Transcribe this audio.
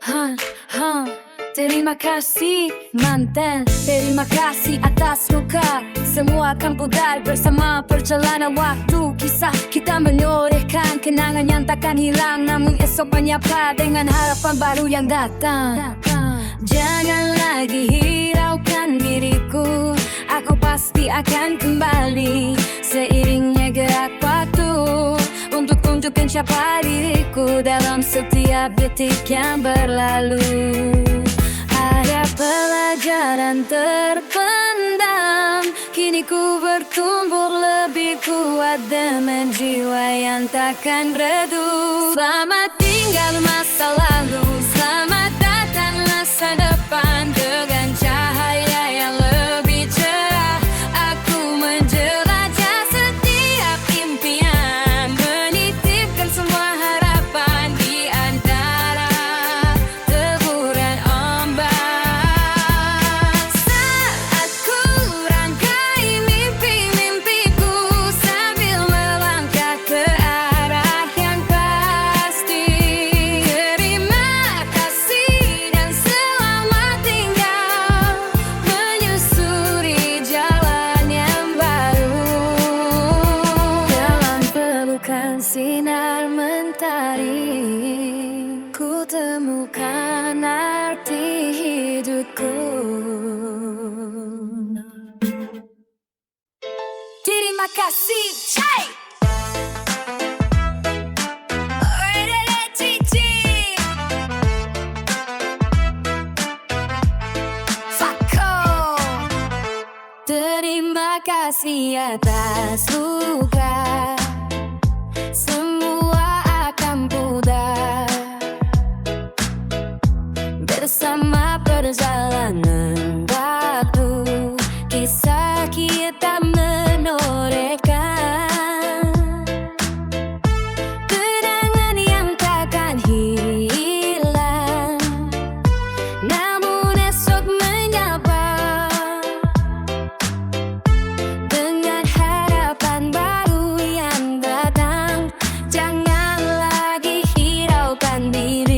Ha, ha. Terima kasih mantan, terima kasih atas luka. Semua akan pudar bersama perjalanan waktu. Kisah kita menorehkan kenangan yang takkan hilang, namun esok menyapa dengan harapan baru yang datang. Jangan lagi hiraukan diriku, aku pasti akan kembali seiringnya gerak waktu, untuk tunjukkan siapa diriku dalam setiap detik yang berlalu. Ada pelajaran terpendam, kini ku bertumbuh lebih kuat dengan jiwa yang takkan redup. Selamat tinggal masa lalu, selamat datang masa depan dengan cahaya yang lebih cerah. Aku menjelajah setiap impian, menitipkan semua harapan di antara teguran ombak. Saat ku rangkai mimpi-mimpiku sambil melangkah ke arah yang pasti. Terima kasih dan selamat tinggal menyusuri jalan yang baru. Dalam pelukan sinar mentari, ku temukan arti hidupku. Terima kasih, Cai. Terima kasih atas luka, semua akan pudar bersama perjalanan waktu. Kisah kita menorehkan kenangan yang takkan hilang, namun esok menyapa dengan harapan baru yang datang. Jangan lagi hiraukan diri.